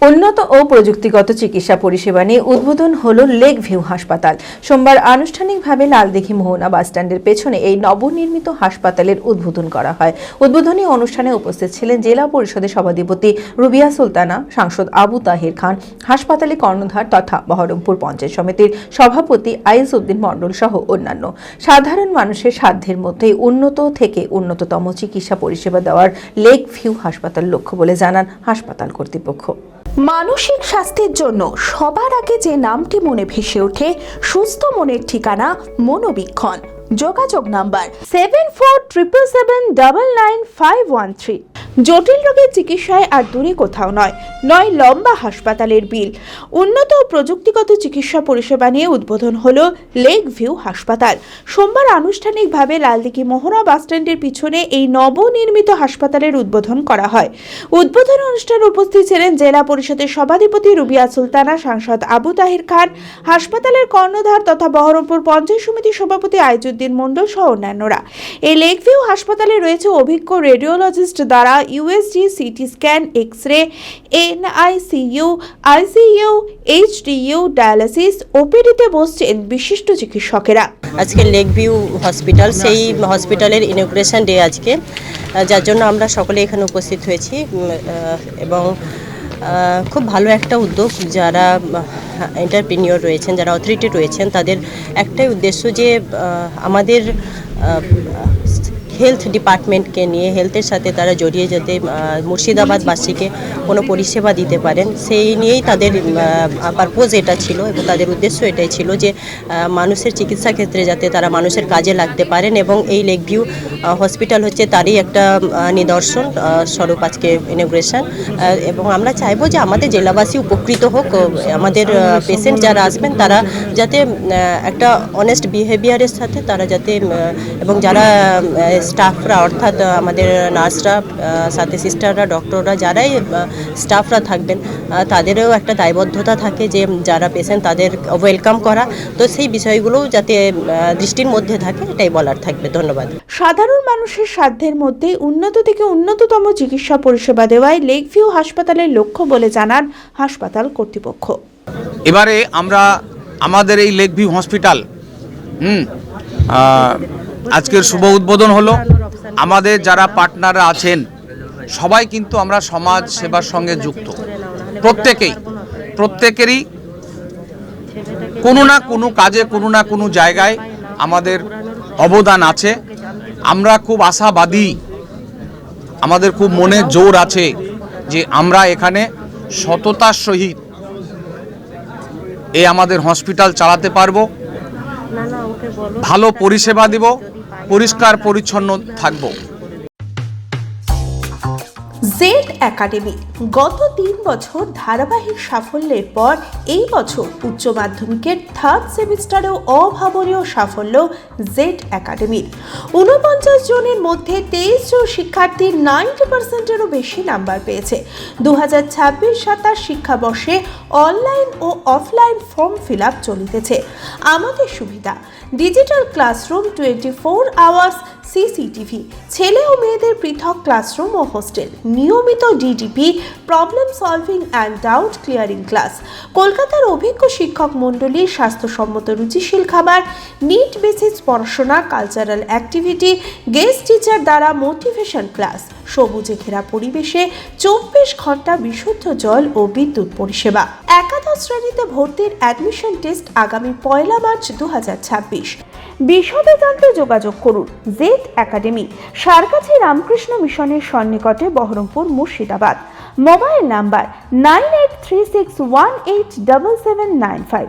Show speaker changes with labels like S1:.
S1: উন্নত ও প্রযুক্তিগত চিকিৎসা পরিষেবা নিয়ে উদ্বোধন হলো লেক ভিউ হাসপাতাল। সোমবার আনুষ্ঠানিকভাবে লালদিঘি মোহনা বাসস্ট্যান্ডের পেছনে এই নবনির্মিত হাসপাতালের উদ্বোধন করা হয়। উদ্বোধনী অনুষ্ঠানে উপস্থিত ছিলেন জেলা পরিষদের সভাধিপতি রুবিয়া সুলতানা, সাংসদ আবু তাহের খান, হাসপাতালে কর্ণধার তথা বহরমপুর পঞ্চায়েত সমিতির সভাপতি আইজ উদ্দিন মণ্ডল সহ অন্যান্য। সাধারণ মানুষের সাধ্যের মধ্যেই উন্নত থেকে উন্নততম চিকিৎসা পরিষেবা দেওয়ার লেক ভিউ হাসপাতাল লক্ষ্য বলে জানান হাসপাতাল কর্তৃপক্ষ।
S2: মানসিক স্বাস্থ্যের জন্য সবার আগে যে নামটি মনে ভেসে ওঠে, সুস্থ মনের ঠিকানা মনোবীক্ষণ। যোগাযোগ নাম্বার 7477799513। জটিল রোগের চিকিৎসায় আর দূরে কোথাও নয় লম্বা হাসপাতালের বিল। উন্নত ও প্রযুক্তিগত চিকিৎসা পরিষেবা নিয়ে উদ্বোধন হলো লেক ভিউ হাসপাতাল। সোমবার আনুষ্ঠানিকভাবে লালদিঘি মোহনা বাসস্ট্যান্ডের পিছনে এই নবনির্মিত হাসপাতালের উদ্বোধন করা হয়। উদ্বোধন অনুষ্ঠানে উপস্থিত ছিলেন জেলা পরিষদের সভাধিপতি রুবিয়া সুলতানা, সাংসদ আবু তাহের খান, হাসপাতালের কর্ণধার তথা বহরমপুর পঞ্চায়েত সমিতির সভাপতি আইজউদ্দিন মণ্ডল সহ অন্যান্যরা। এই লেক ভিউ হাসপাতালে রয়েছে অভিজ্ঞ রেডিওলজিস্ট দ্বারা USG, CT scan, X ray, NICU, ICU, HDU, dialysis. ওপিডিতে বসছেন বিশিষ্ট চিকিৎসকেরা।
S3: আজকে লেক ভিউ হসপিটাল, সেই হসপিটালের ইনগ্রেশন ডে আজকে, যার জন্য আমরা সকলে এখানে উপস্থিত হয়েছি এবং খুব ভালো একটা উদ্যোগ। যারা এন্টারপ্রেনিয়র রয়েছেন, যারা অথরিটি রয়েছেন, তাদের একটাই উদ্দেশ্য যে আমাদের হেলথ ডিপার্টমেন্টকে নিয়ে, হেলথের সাথে তারা জড়িয়ে যাতে মুর্শিদাবাদবাসীকে কোনো পরিষেবা দিতে পারেন, সেই নিয়েই তাদের পারপোজ এটা ছিল এবং তাদের উদ্দেশ্য এটাই ছিল যে মানুষের চিকিৎসা ক্ষেত্রে যাতে তারা মানুষের কাজে লাগতে পারেন। এবং এই লেক ভিউ হসপিটাল হচ্ছে তারই একটা নিদর্শন স্বরূপ আজকে ইনগ্রেশন। এবং আমরা চাইবো যে আমাদের জেলাবাসী উপকৃত হোক, আমাদের পেশেন্ট যারা আসবেন তারা যাতে একটা অনেস্ট বিহেভিয়ারের সাথে তারা যাতে, এবং যারা স্টাফরা অর্থাৎ আমাদের নার্সরা, সাথে সিস্টাররা, ডক্টররা, যারাই স্টাফরা থাকবেন তাদেরও একটা দায়বদ্ধতা থাকে যে যারা পেশেন্ট তাদের ওয়েলকাম করা। তো সেই বিষয়গুলোও যাতে দৃষ্টির মধ্যে থাকে, এটাই বলার থাকবে। ধন্যবাদ।
S2: সাধারণ মানুষের সাধ্যের মধ্যে উন্নত থেকে উন্নততম চিকিৎসা পরিষেবা দেওয়াই লেক ভিউ হাসপাতালের লক্ষ্য বলে জানান হাসপাতাল কর্তৃপক্ষ।
S4: এবারে আমরা আমাদের এই লেক ভিউ হসপিটাল আজকের শুভ উদ্বোধন হলো। আমাদের যারা পার্টনাররা আছেন সবাই কিন্তু আমরা সমাজ সেবার সঙ্গে যুক্ত। প্রত্যেকেরই কোনো না কোনো কাজে, কোনো না কোনো জায়গায় আমাদের অবদান আছে। আমরা খুব আশাবাদী, আমাদের খুব মনে জোর আছে যে আমরা এখানে সততার সহিত এই আমাদের হসপিটাল চালাতে পারবো, ভালো পরিষেবা দেব, পরিষ্কার পরিচ্ছন্ন থাকবো।
S2: জেড একাডেমি গত 3 বছর ধারাবাহিক সাফল্যের পর এই বছর উচ্চ মাধ্যমিকের 3rd সেমিস্টারেও অভাবনীয় সাফল্য জেড একাডেমির। 49 জনের মধ্যে 23 জন শিক্ষার্থী 90%-এরও বেশি নাম্বার পেয়েছে। 2026-27 শিক্ষাবর্ষে অনলাইন ও অফলাইন ফর্ম ফিল আপ চলিতেছে। আমাদের সুবিধা: ডিজিটাল ক্লাসরুম, 24 আওয়ার্স সিসিটিভি, ছেলে ও মেয়েদের পৃথক ক্লাসরুম ও হোস্টেল, নিয়মিত DDP, problem solving and doubt clearing class, কলকাতার অভিজ্ঞ শিক্ষক মণ্ডলী, স্বাস্থ্যসম্মত রুচিশীল খাবার, নিট বেসিস পড়াশোনা, কালচারাল অ্যাক্টিভিটি, গেস্ট টিচার দ্বারা মোটিভেশন ক্লাস, সবুজে ঘেরা পরিবেশে 24 ঘন্টা বিশুদ্ধ জল ও বিদ্যুৎ পরিষেবা। একাদশ শ্রেণীতে ভর্তির অ্যাডমিশন টেস্ট আগামী 1 মার্চ 2026। বিশদে জানতে যোগাযোগ করুন জেড একাডেমি, সারকাছি রামকৃষ্ণ মিশনের সন্নিকটে, বহরমপুর, মুর্শিদাবাদ। Mobile number 9836187795।